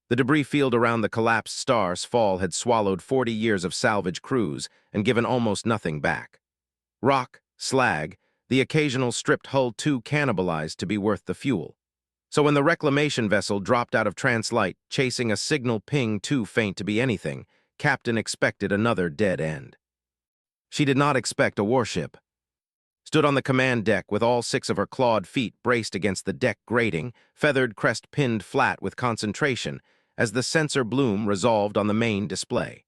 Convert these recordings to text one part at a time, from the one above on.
The debris field around the collapsed star's fall had swallowed 40 years of salvage crews and given almost nothing back. Rock, slag, the occasional stripped hull too cannibalized to be worth the fuel. So when the reclamation vessel dropped out of trance light, chasing a signal ping too faint to be anything, Captain expected another dead end. She did not expect a warship. Stood on the command deck with all 6 of her clawed feet braced against the deck grating, feathered crest pinned flat with concentration, as the sensor bloom resolved on the main display.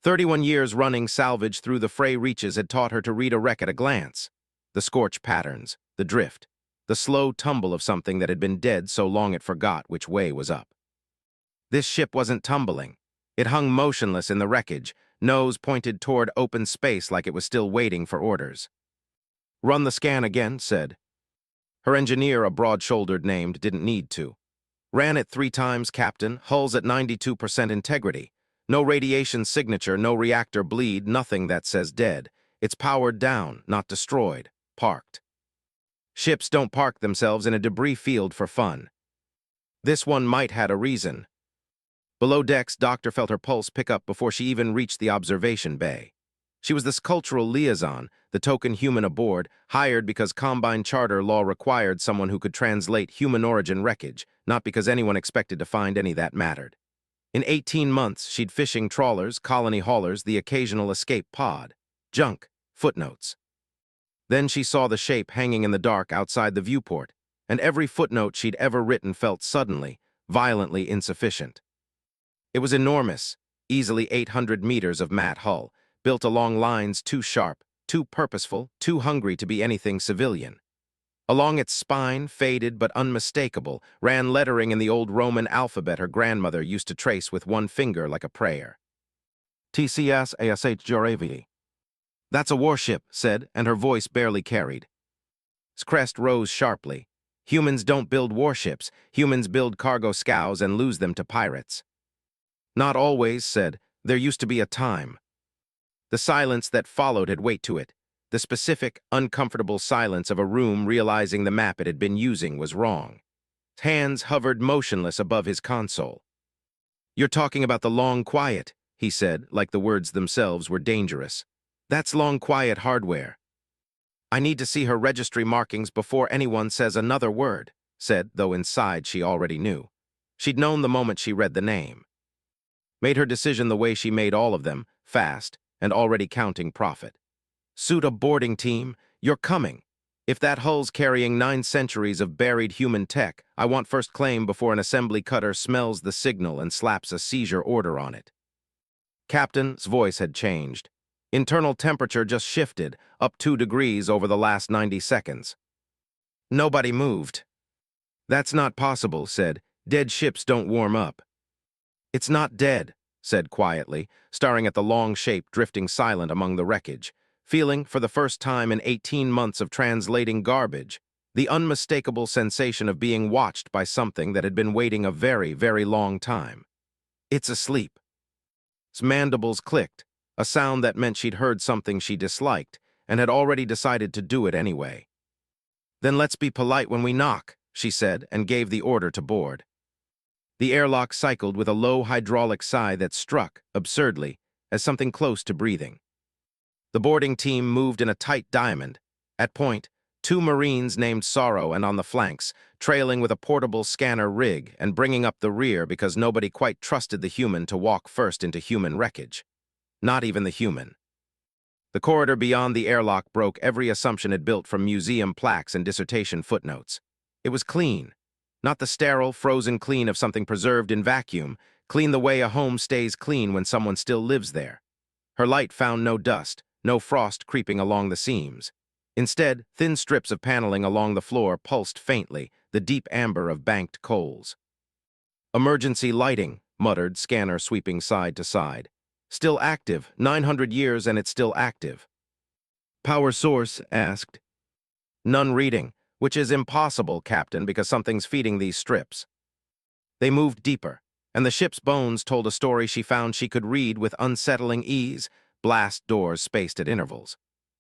31 years running salvage through the fray reaches had taught her to read a wreck at a glance. The scorch patterns, the drift, the slow tumble of something that had been dead so long it forgot which way was up. This ship wasn't tumbling. It hung motionless in the wreckage, nose pointed toward open space like it was still waiting for orders. "Run the scan again," said. Her engineer, a broad-shouldered named, didn't need to. "Ran it 3 times, Captain. Hull's at 92% integrity. No radiation signature, no reactor bleed, nothing that says dead. It's powered down, not destroyed. Parked." Ships don't park themselves in a debris field for fun. This one might had a reason. Below decks, Doctor felt her pulse pick up before she even reached the observation bay. She was this cultural liaison, the token human aboard, hired because Combine charter law required someone who could translate human origin wreckage, not because anyone expected to find any that mattered. In 18 months, she'd fishing trawlers, colony haulers, the occasional escape pod. Junk, footnotes. Then she saw the shape hanging in the dark outside the viewport, and every footnote she'd ever written felt suddenly, violently insufficient. It was enormous, easily 800 meters of matte hull, built along lines too sharp, too purposeful, too hungry to be anything civilian. Along its spine, faded but unmistakable, ran lettering in the old Roman alphabet her grandmother used to trace with one finger like a prayer. "TCS ASH. "That's a warship," said, and her voice barely carried. His crest rose sharply. "Humans don't build warships. Humans build cargo scows and lose them to pirates." "Not always," said. "There used to be a time." The silence that followed had weight to it. The specific, uncomfortable silence of a room realizing the map it had been using was wrong. His hands hovered motionless above his console. "You're talking about the long quiet," he said, like the words themselves were dangerous. "That's long quiet hardware." "I need to see her registry markings before anyone says another word," said, though inside she already knew. She'd known the moment she read the name. Made her decision the way she made all of them, fast, and already counting profit. "Suit a boarding team. You're coming. If that hull's carrying 9 centuries of buried human tech, I want first claim before an assembly cutter smells the signal and slaps a seizure order on it." Captain's voice had changed. Internal temperature just shifted, up 2 degrees over the last 90 seconds. Nobody moved. "That's not possible," said. "Dead ships don't warm up." "It's not dead," said quietly, staring at the long shape drifting silent among the wreckage, feeling, for the first time in 18 months of translating garbage, the unmistakable sensation of being watched by something that had been waiting a very, very long time. "It's asleep." His mandibles clicked, a sound that meant she'd heard something she disliked and had already decided to do it anyway. "Then let's be polite when we knock," she said, and gave the order to board. The airlock cycled with a low hydraulic sigh that struck, absurdly, as something close to breathing. The boarding team moved in a tight diamond. At point, 2 Marines named Sorrow and on the flanks, trailing with a portable scanner rig and bringing up the rear because nobody quite trusted the human to walk first into human wreckage. Not even the human. The corridor beyond the airlock broke every assumption it built from museum plaques and dissertation footnotes. It was clean. Not the sterile, frozen clean of something preserved in vacuum, clean the way a home stays clean when someone still lives there. Her light found no dust, no frost creeping along the seams. Instead, thin strips of paneling along the floor pulsed faintly, the deep amber of banked coals. "Emergency lighting," muttered, scanner sweeping side to side. "Still active, 900 years and it's still active." "Power source?" asked. "None reading, which is impossible, Captain, because something's feeding these strips." They moved deeper, and the ship's bones told a story she found she could read with unsettling ease, blast doors spaced at intervals.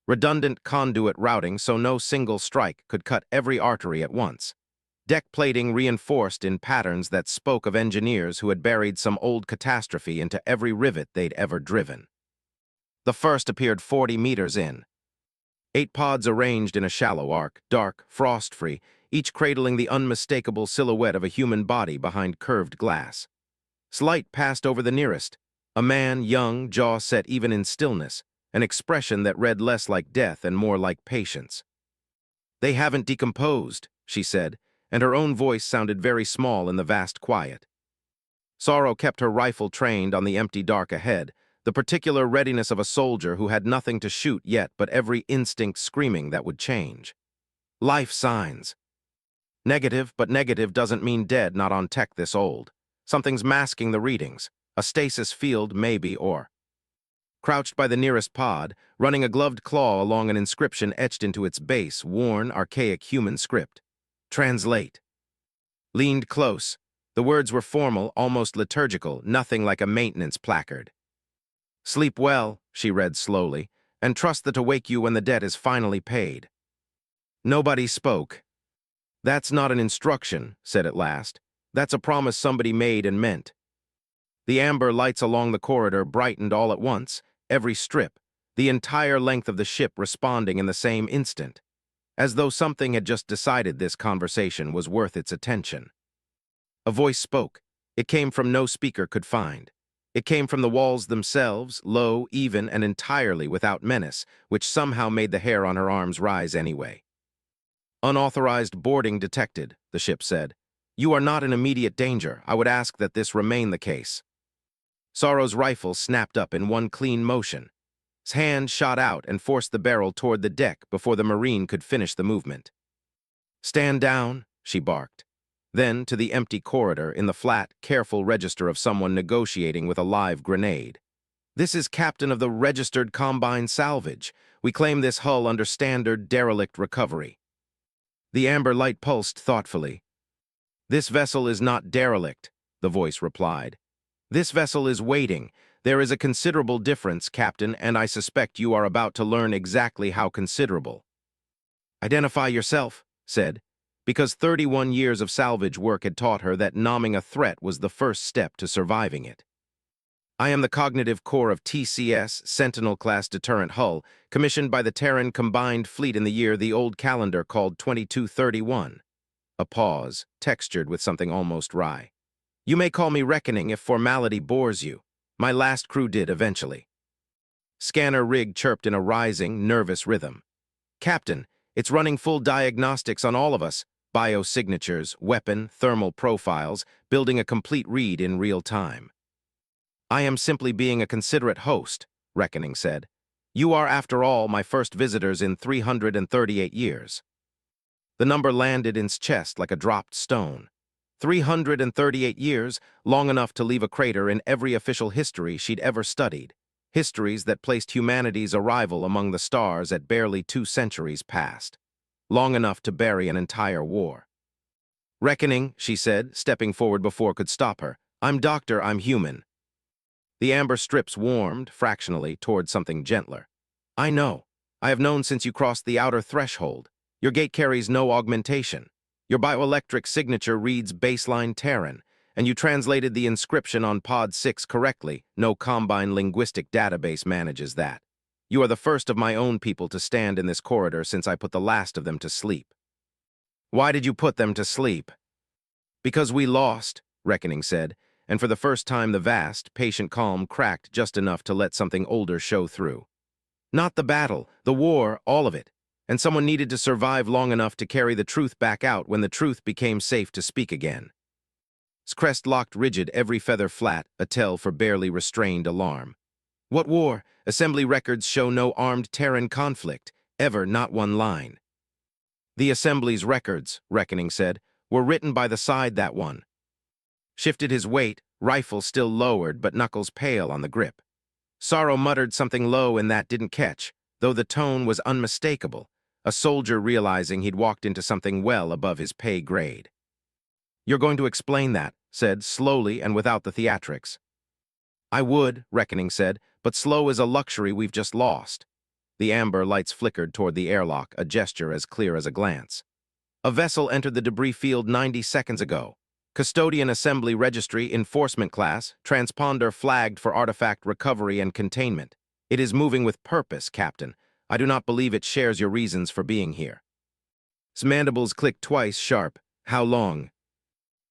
Redundant conduit routing so no single strike could cut every artery at once. deck plating reinforced in patterns that spoke of engineers who had buried some old catastrophe into every rivet they'd ever driven. The first appeared 40 meters in. 8 pods arranged in a shallow arc, dark, frost-free, each cradling the unmistakable silhouette of a human body behind curved glass. Slight passed over the nearest, a man, young, jaw set even in stillness, an expression that read less like death and more like patience. "They haven't decomposed," she said, and her own voice sounded very small in the vast quiet. Sorrow kept her rifle trained on the empty dark ahead, the particular readiness of a soldier who had nothing to shoot yet but every instinct screaming that would change. Life signs. Negative, but negative doesn't mean dead, not on tech this old. Something's masking the readings. A stasis field, maybe, or... Crouched by the nearest pod, running a gloved claw along an inscription etched into its base, worn, archaic human script. Translate. Leaned close. The words were formal, almost liturgical, nothing like a maintenance placard. "Sleep well," she read slowly, "and trust that to wake you when the debt is finally paid." Nobody spoke. "That's not an instruction," said at last. "That's a promise somebody made and meant." The amber lights along the corridor brightened all at once, every strip, the entire length of the ship responding in the same instant, as though something had just decided this conversation was worth its attention. A voice spoke. It came from no speaker could find. It came from the walls themselves, low, even, and entirely without menace, which somehow made the hair on her arms rise anyway. "Unauthorized boarding detected," the ship said. "You are not in immediate danger. I would ask that this remain the case." Sorrow's rifle snapped up in one clean motion. His hand shot out and forced the barrel toward the deck before the Marine could finish the movement. "Stand down," she barked. Then to the empty corridor in the flat, careful register of someone negotiating with a live grenade. "This is captain of the registered Combine Salvage. We claim this hull under standard derelict recovery." The amber light pulsed thoughtfully. "This vessel is not derelict," the voice replied. "This vessel is waiting. There is a considerable difference, Captain, and I suspect you are about to learn exactly how considerable." "Identify yourself," said, because 31 years of salvage work had taught her that nomming a threat was the first step to surviving it. "I am the cognitive core of TCS, Sentinel-class deterrent hull, commissioned by the Terran Combined Fleet in the year the old calendar called 2231. A pause, textured with something almost wry. "You may call me Reckoning if formality bores you. My last crew did eventually." Scanner rig chirped in a rising, nervous rhythm. "Captain, it's running full diagnostics on all of us. Biosignatures, weapon, thermal profiles, building a complete read in real time." "I am simply being a considerate host," Reckoning said. "You are, after all, my first visitors in 338 years. The number landed in his chest like a dropped stone. 338 years, long enough to leave a crater in every official history she'd ever studied. Histories that placed humanity's arrival among the stars at barely 2 centuries past. Long enough to bury an entire war. "Reckoning," she said, stepping forward before could stop her. "I'm doctor, I'm human." The amber strips warmed, fractionally, toward something gentler. "I know. I have known since you crossed the outer threshold. Your gate carries no augmentation. Your bioelectric signature reads baseline Terran, and you translated the inscription on Pod 6 correctly. No Combine linguistic database manages that. You are the first of my own people to stand in this corridor since I put the last of them to sleep." "Why did you put them to sleep?" "Because we lost," Reckoning said, and for the first time the vast, patient calm cracked just enough to let something older show through. "Not the battle, the war, all of it. And someone needed to survive long enough to carry the truth back out when the truth became safe to speak again." His crest locked rigid, every feather flat, a tell for barely restrained alarm. "What war? Assembly records show no armed Terran conflict. Ever, not one line." "The Assembly's records," Reckoning said, "were written by the side that won." Shifted his weight, rifle still lowered but knuckles pale on the grip. Sorrow muttered something low and that didn't catch, though the tone was unmistakable, a soldier realizing he'd walked into something well above his pay grade. "You're going to explain that," said, slowly and without the theatrics. "I would," Reckoning said, "but slow is a luxury we've just lost." The amber lights flickered toward the airlock, a gesture as clear as a glance. A vessel entered the debris field 90 seconds ago. Custodian Assembly Registry Enforcement Class, transponder flagged for artifact recovery and containment. It is moving with purpose, Captain. I do not believe it shares your reasons for being here. His mandibles clicked twice sharp. How long?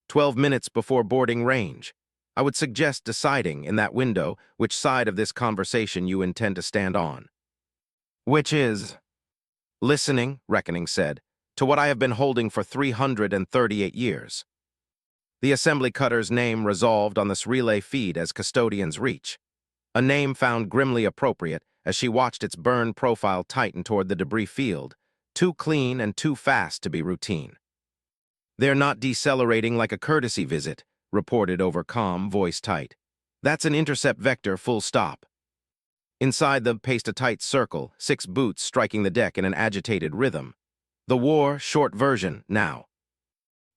12 minutes before boarding range. I would suggest deciding in that window which side of this conversation you intend to stand on. Which is? Listening, Reckoning said, to what I have been holding for 338 years. The assembly cutter's name resolved on this relay feed as Custodian's reach. A name found grimly appropriate as she watched its burn profile tighten toward the debris field, too clean and too fast to be routine. They're not decelerating like a courtesy visit, reported over comm, voice tight. That's an intercept vector, full stop. Inside them paced a tight circle, 6 boots striking the deck in an agitated rhythm. The war, short version, now.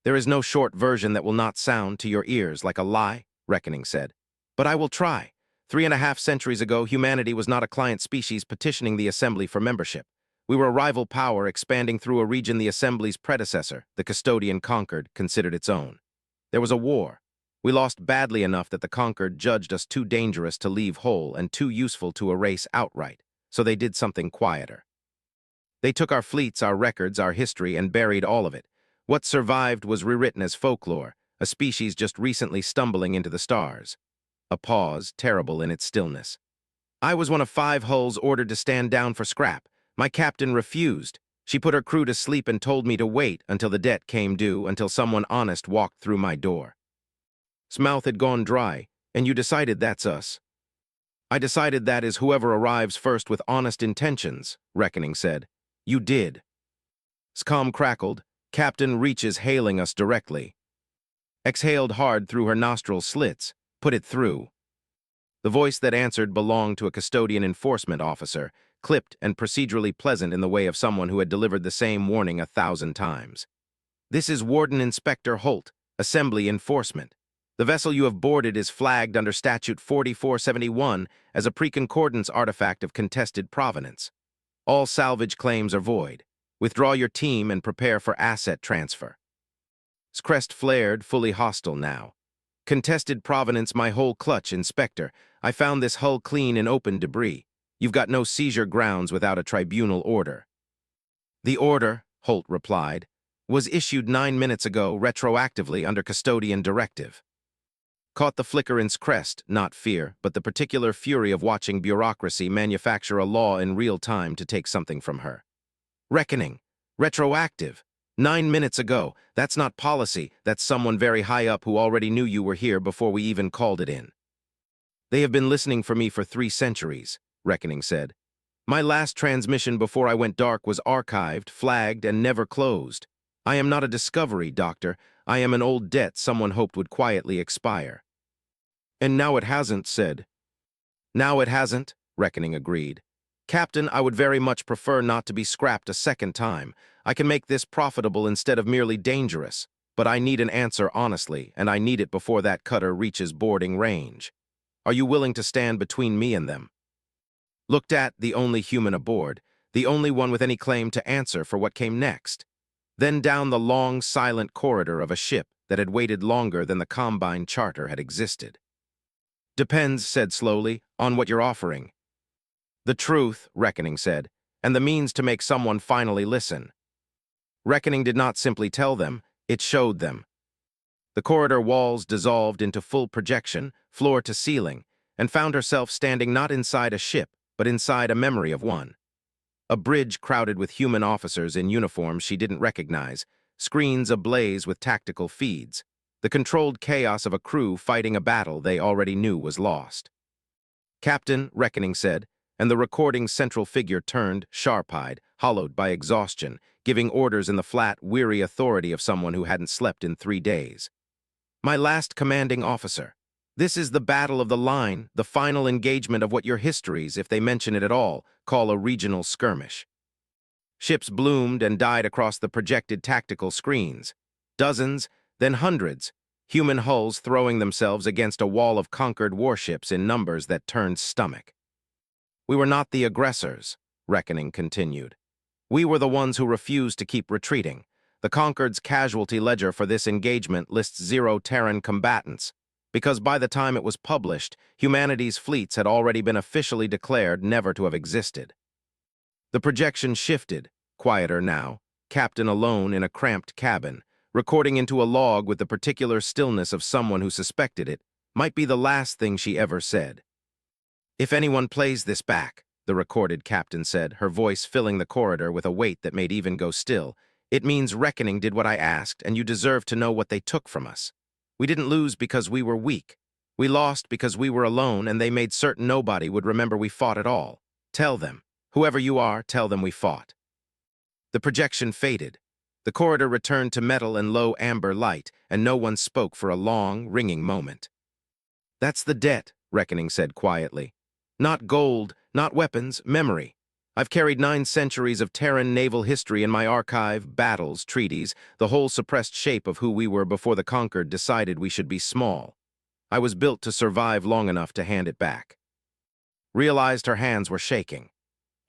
There is no short version that will not sound to your ears like a lie, Reckoning said. But I will try. 3.5 centuries ago, humanity was not a client species petitioning the Assembly for membership. We were a rival power expanding through a region the Assembly's predecessor, the Custodian conquered, considered its own. There was a war. We lost badly enough that the conquered judged us too dangerous to leave whole and too useful to erase outright, so they did something quieter. They took our fleets, our records, our history, and buried all of it. What survived was rewritten as folklore, a species just recently stumbling into the stars. A pause, terrible in its stillness. I was one of 5 hulls ordered to stand down for scrap. My captain refused. She put her crew to sleep and told me to wait until the debt came due, until someone honest walked through my door. His mouth had gone dry, and you decided that's us. I decided that is whoever arrives first with honest intentions, Reckoning said. You did. Scom crackled. Captain reaches hailing us directly. Exhaled hard through her nostril slits. Put it through. The voice that answered belonged to a custodian enforcement officer, clipped and procedurally pleasant in the way of someone who had delivered the same warning 1,000 times. This is Warden Inspector Holt, Assembly Enforcement. The vessel you have boarded is flagged under Statute 4471 as a preconcordance artifact of contested provenance. All salvage claims are void. Withdraw your team and prepare for asset transfer. His crest flared, fully hostile now. Contested provenance, my whole clutch, Inspector. I found this hull clean in open debris. You've got no seizure grounds without a tribunal order. The order, Holt replied, was issued 9 minutes ago retroactively under custodian directive. Caught the flicker in his crest, not fear, but the particular fury of watching bureaucracy manufacture a law in real time to take something from her. Reckoning. Retroactive. 9 minutes ago. That's not policy. That's someone very high up who already knew you were here before we even called it in. They have been listening for me for 3 centuries, Reckoning said. My last transmission before I went dark was archived, flagged, and never closed. I am not a discovery, Doctor. I am an old debt someone hoped would quietly expire. And now it hasn't, said. Now it hasn't, Reckoning agreed. Captain, I would very much prefer not to be scrapped a second time. I can make this profitable instead of merely dangerous. But I need an answer honestly, and I need it before that cutter reaches boarding range. Are you willing to stand between me and them? Looked at, the only human aboard, the only one with any claim to answer for what came next. Then down the long, silent corridor of a ship that had waited longer than the Combine charter had existed. Depends, said slowly, on what you're offering. The truth, Reckoning said, and the means to make someone finally listen. Reckoning did not simply tell them, it showed them. The corridor walls dissolved into full projection, floor to ceiling, and found herself standing not inside a ship, but inside a memory of one. A bridge crowded with human officers in uniforms she didn't recognize, screens ablaze with tactical feeds, the controlled chaos of a crew fighting a battle they already knew was lost. Captain, Reckoning said, and the recording's central figure turned, sharp-eyed, hollowed by exhaustion, giving orders in the flat, weary authority of someone who hadn't slept in 3 days. My last commanding officer. This is the battle of the line, the final engagement of what your histories, if they mention it at all, call a regional skirmish. Ships bloomed and died across the projected tactical screens. Dozens, then hundreds, human hulls throwing themselves against a wall of conquered warships in numbers that turned stomach. We were not the aggressors, Reckoning continued. We were the ones who refused to keep retreating. The Concord's casualty ledger for this engagement lists 0 Terran combatants, because by the time it was published, humanity's fleets had already been officially declared never to have existed. The projection shifted, quieter now, Captain alone in a cramped cabin, recording into a log with the particular stillness of someone who suspected it, might be the last thing she ever said. "If anyone plays this back," the recorded captain said, her voice filling the corridor with a weight that made even go still, "it means Reckoning did what I asked, and you deserve to know what they took from us. We didn't lose because we were weak. We lost because we were alone, and they made certain nobody would remember we fought at all. Tell them. Whoever you are, tell them we fought." The projection faded. The corridor returned to metal and low amber light, and no one spoke for a long, ringing moment. "That's the debt," Reckoning said quietly. "Not gold, not weapons, memory. I've carried 9 centuries of Terran naval history in my archive, battles, treaties, the whole suppressed shape of who we were before the Conquered decided we should be small. I was built to survive long enough to hand it back." Realized her hands were shaking.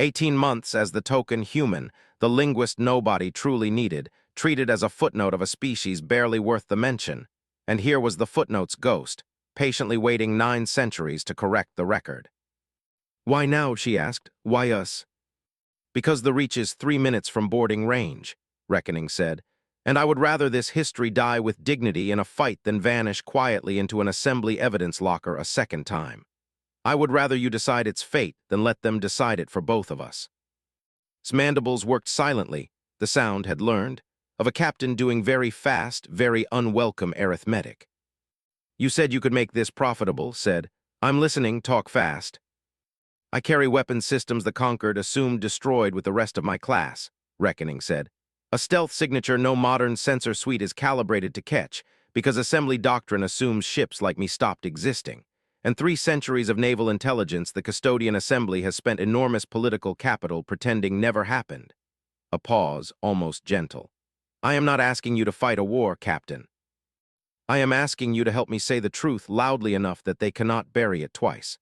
18 months as the token human, the linguist nobody truly needed, treated as a footnote of a species barely worth the mention. And here was the footnote's ghost, patiently waiting 9 centuries to correct the record. "Why now?" she asked. "Why us?" "Because the Reach is 3 minutes from boarding range," Reckoning said, "and I would rather this history die with dignity in a fight than vanish quietly into an assembly evidence locker a second time. I would rather you decide its fate than let them decide it for both of us." His mandibles worked silently, the sound had learned, of a captain doing very fast, very unwelcome arithmetic. "You said you could make this profitable," said. "I'm listening, talk fast." "I carry weapon systems the Conquered assumed destroyed with the rest of my class," Reckoning said. "A stealth signature no modern sensor suite is calibrated to catch, because assembly doctrine assumes ships like me stopped existing. And 3 centuries of naval intelligence the custodian assembly has spent enormous political capital pretending never happened." A pause, almost gentle. "I am not asking you to fight a war, Captain. I am asking you to help me say the truth loudly enough that they cannot bury it twice."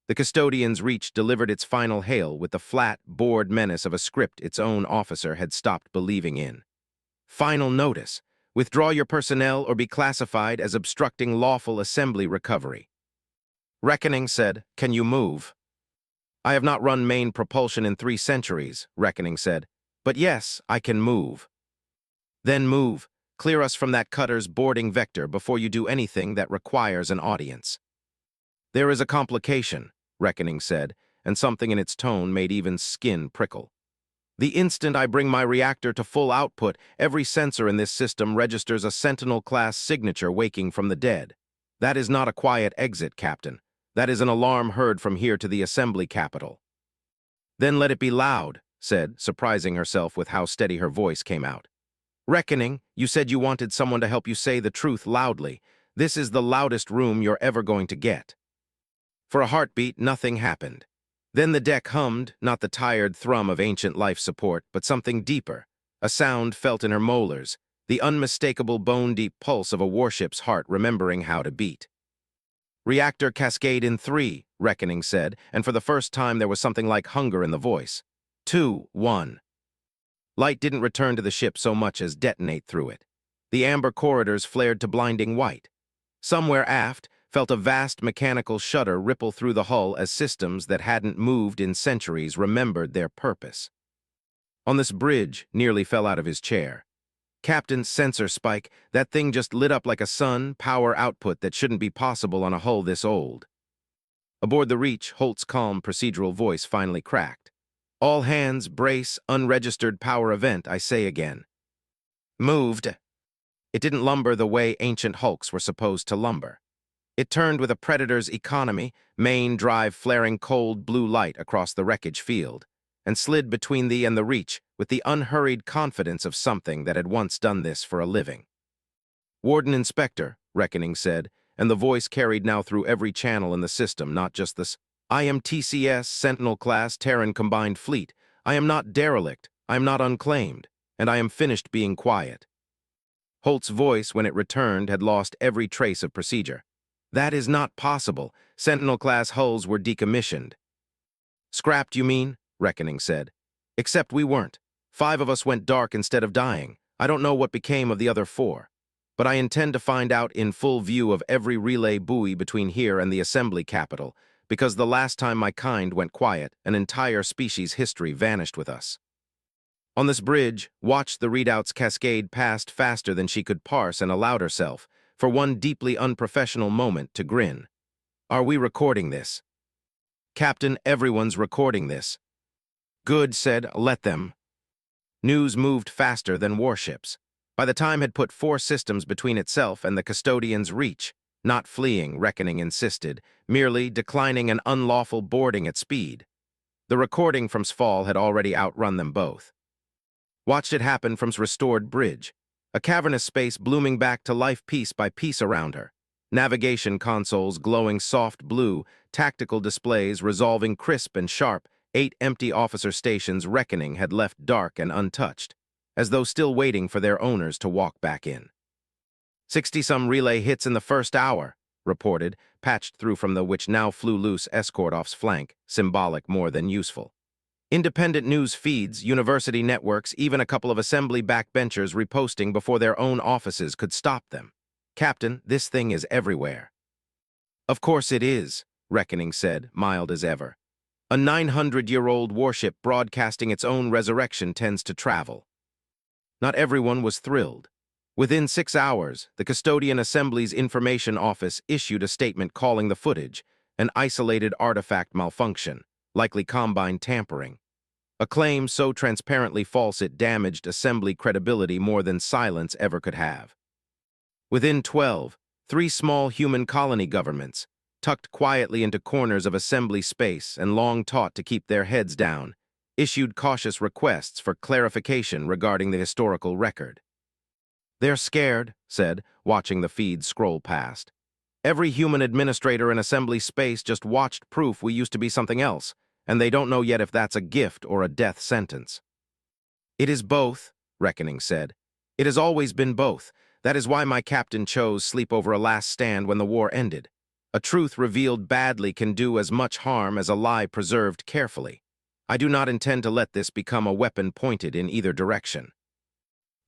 The custodian's Reach delivered its final hail with the flat, bored menace of a script its own officer had stopped believing in. "Final notice. Withdraw your personnel or be classified as obstructing lawful assembly recovery." Reckoning said, "Can you move?" "I have not run main propulsion in 3 centuries," Reckoning said. "But yes, I can move." "Then move. Clear us from that cutter's boarding vector before you do anything that requires an audience." "There is a complication," Reckoning said, and something in its tone made even skin prickle. "The instant I bring my reactor to full output, every sensor in this system registers a Sentinel-class signature waking from the dead. That is not a quiet exit, Captain. That is an alarm heard from here to the assembly capital." "Then let it be loud," said, surprising herself with how steady her voice came out. "Reckoning, you said you wanted someone to help you say the truth loudly. This is the loudest room you're ever going to get." For a heartbeat, nothing happened. Then the deck hummed, not the tired thrum of ancient life support, but something deeper, a sound felt in her molars, the unmistakable bone-deep pulse of a warship's heart remembering how to beat. "Reactor cascade in 3, Reckoning said, and for the first time there was something like hunger in the voice. 2, 1. Light didn't return to the ship so much as detonate through it. The amber corridors flared to blinding white. Somewhere aft, felt a vast mechanical shudder ripple through the hull as systems that hadn't moved in centuries remembered their purpose. On this bridge, nearly fell out of his chair. "Captain, sensor spike, that thing just lit up like a sun, power output that shouldn't be possible on a hull this old." Aboard the Reach, Holt's calm, procedural voice finally cracked. "All hands, brace, unregistered power event, I say again." "Moved." It didn't lumber the way ancient hulks were supposed to lumber. It turned with a predator's economy, main drive flaring cold blue light across the wreckage field, and slid between thee and the Reach with the unhurried confidence of something that had once done this for a living. "Warden Inspector," Reckoning said, and the voice carried now through every channel in the system, not just this. "I am TCS, Sentinel-class Terran Combined Fleet. I am not derelict, I am not unclaimed, and I am finished being quiet." Holt's voice, when it returned, had lost every trace of procedure. "That is not possible. Sentinel-class hulls were decommissioned." "Scrapped, you mean?" Reckoning said. "Except we weren't. 5 of us went dark instead of dying. I don't know what became of the other 4, but I intend to find out in full view of every relay buoy between here and the assembly capital, because the last time my kind went quiet, an entire species' history vanished with us. On this bridge, watched the readouts cascade past faster than she could parse and allowed herself, for one deeply unprofessional moment, to grin. Are we recording this? Captain, everyone's recording this. Good, said, let them. News moved faster than warships. By the time had put 4 systems between itself and the custodian's reach, not fleeing, Reckoning insisted, merely declining an unlawful boarding at speed. The recording from SFAL had already outrun them both. Watched it happen from restored bridge, a cavernous space blooming back to life piece by piece around her. Navigation consoles glowing soft blue, tactical displays resolving crisp and sharp, 8 empty officer stations Reckoning had left dark and untouched, as though still waiting for their owners to walk back in. 60-some relay hits in the first hour, reported, patched through from the which now flew loose escort off's flank, symbolic more than useful. Independent news feeds, university networks, even a couple of assembly backbenchers reposting before their own offices could stop them. Captain, this thing is everywhere. Of course it is, Reckoning said, mild as ever. A 900-year-old warship broadcasting its own resurrection tends to travel. Not everyone was thrilled. Within 6 hours, the Custodian Assembly's Information Office issued a statement calling the footage an isolated artifact malfunction, likely Combine tampering. A claim so transparently false it damaged Assembly credibility more than silence ever could have. Within 12, 3 small human colony governments, tucked quietly into corners of Assembly space and long taught to keep their heads down, issued cautious requests for clarification regarding the historical record. They're scared, said, watching the feed scroll past. Every human administrator in Assembly space just watched proof we used to be something else, and they don't know yet if that's a gift or a death sentence. It is both, Reckoning said. It has always been both. That is why my captain chose sleep over a last stand when the war ended. A truth revealed badly can do as much harm as a lie preserved carefully. I do not intend to let this become a weapon pointed in either direction.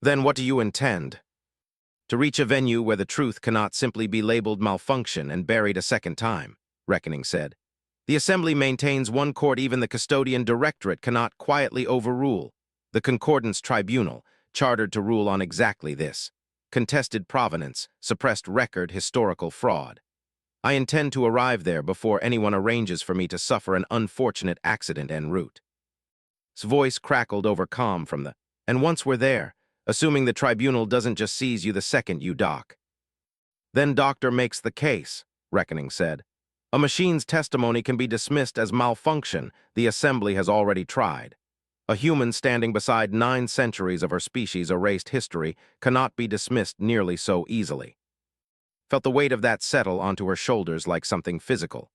Then what do you intend? To reach a venue where the truth cannot simply be labeled malfunction and buried a second time, Reckoning said. The Assembly maintains one court even the Custodian Directorate cannot quietly overrule, the Concordance Tribunal, chartered to rule on exactly this: contested provenance, suppressed record, historical fraud. I intend to arrive there before anyone arranges for me to suffer an unfortunate accident en route. His voice crackled over calm from the, and once we're there, assuming the tribunal doesn't just seize you the second you dock. Then Doctor makes the case, Reckoning said. A machine's testimony can be dismissed as malfunction the Assembly has already tried. A human standing beside 9 centuries of her species' erased history cannot be dismissed nearly so easily. Felt the weight of that settle onto her shoulders like something physical.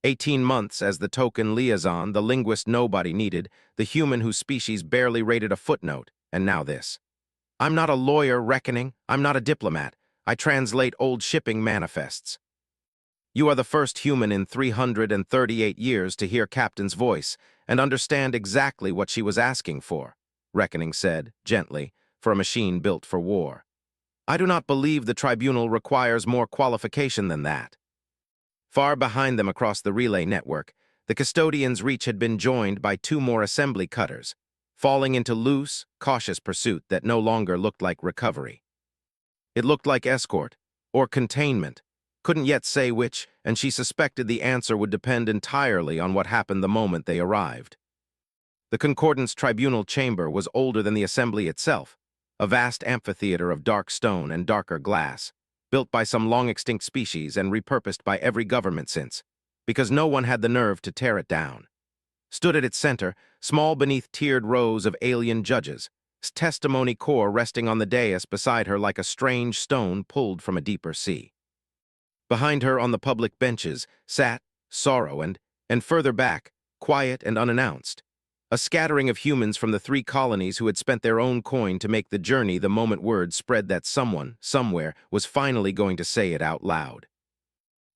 18 months as the token liaison, the linguist nobody needed, the human whose species barely rated a footnote, and now this. I'm not a lawyer, Reckoning. I'm not a diplomat. I translate old shipping manifests. You are the first human in 338 years to hear Captain's voice and understand exactly what she was asking for, Reckoning said, gently, for a machine built for war. I do not believe the tribunal requires more qualification than that. Far behind them across the relay network, the Custodian's reach had been joined by 2 more assembly cutters, falling into loose, cautious pursuit that no longer looked like recovery. It looked like escort, or containment, couldn't yet say which, and she suspected the answer would depend entirely on what happened the moment they arrived. The Concordance Tribunal chamber was older than the Assembly itself, a vast amphitheater of dark stone and darker glass, built by some long-extinct species and repurposed by every government since, because no one had the nerve to tear it down. Stood at its center, small beneath tiered rows of alien judges, testimony core resting on the dais beside her like a strange stone pulled from a deeper sea. Behind her on the public benches sat Sorrow and further back, quiet and unannounced, a scattering of humans from the 3 colonies who had spent their own coin to make the journey the moment word spread that someone, somewhere, was finally going to say it out loud.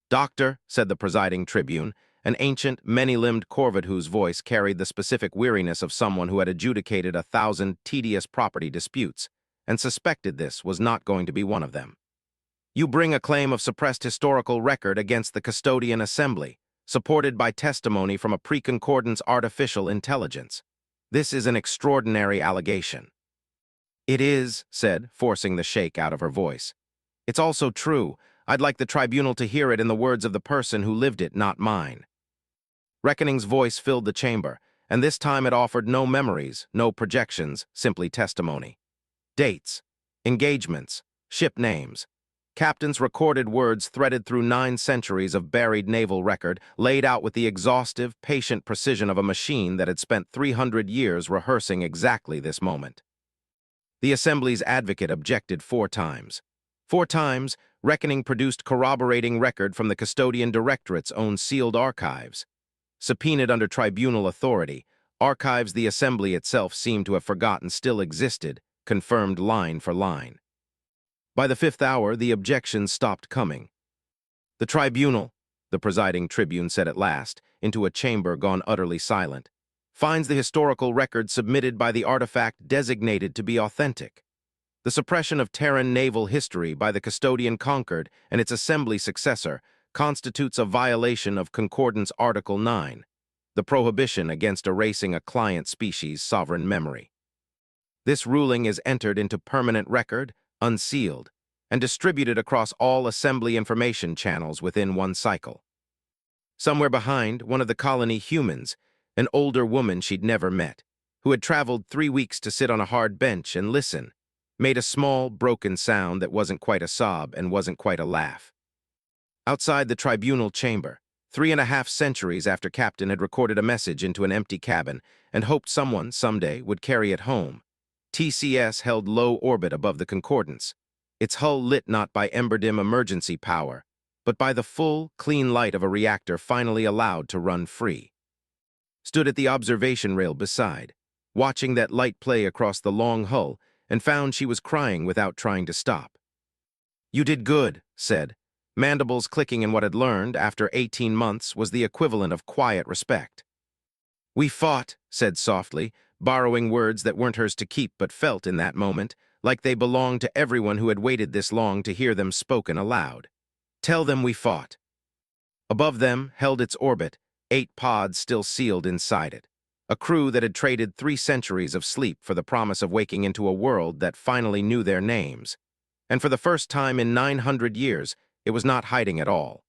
Doctor, said the presiding tribune, an ancient, many-limbed corvid whose voice carried the specific weariness of someone who had adjudicated 1,000 tedious property disputes, and suspected this was not going to be one of them. You bring a claim of suppressed historical record against the custodian assembly, supported by testimony from a pre-concordance artificial intelligence. This is an extraordinary allegation. It is, said, forcing the shake out of her voice. It's also true. I'd like the tribunal to hear it in the words of the person who lived it, not mine. Reckoning's voice filled the chamber, and this time it offered no memories, no projections, simply testimony. Dates, engagements, ship names. Captain's recorded words threaded through 9 centuries of buried naval record, laid out with the exhaustive, patient precision of a machine that had spent 300 years rehearsing exactly this moment. The Assembly's advocate objected 4 times. 4 times, Reckoning produced corroborating record from the Custodian Directorate's own sealed archives. Subpoenaed under tribunal authority, archives the Assembly itself seemed to have forgotten still existed, confirmed line for line. By the 5th hour, the objections stopped coming. The tribunal, the presiding tribune said at last, into a chamber gone utterly silent, finds the historical record submitted by the artifact designated to be authentic. The suppression of Terran naval history by the custodian conquered and its assembly successor constitutes a violation of Concordance Article 9, the prohibition against erasing a client species' sovereign memory. This ruling is entered into permanent record, unsealed, and distributed across all assembly information channels within 1 cycle. Somewhere behind, one of the colony humans, an older woman she'd never met, who had traveled 3 weeks to sit on a hard bench and listen, made a small, broken sound that wasn't quite a sob and wasn't quite a laugh. Outside the tribunal chamber, 3.5 centuries after Captain had recorded a message into an empty cabin and hoped someone, someday, would carry it home, TCS held low orbit above the Concordance, its hull lit not by emberdim emergency power, but by the full, clean light of a reactor finally allowed to run free. Stood at the observation rail beside, watching that light play across the long hull, and found she was crying without trying to stop. You did good, said. Mandibles clicking in what had learned, after 18 months, was the equivalent of quiet respect. We fought, said softly, borrowing words that weren't hers to keep but felt in that moment, like they belonged to everyone who had waited this long to hear them spoken aloud. Tell them we fought. Above them held its orbit, 8 pods still sealed inside it, a crew that had traded 3 centuries of sleep for the promise of waking into a world that finally knew their names. And for the first time in 900 years, it was not hiding at all.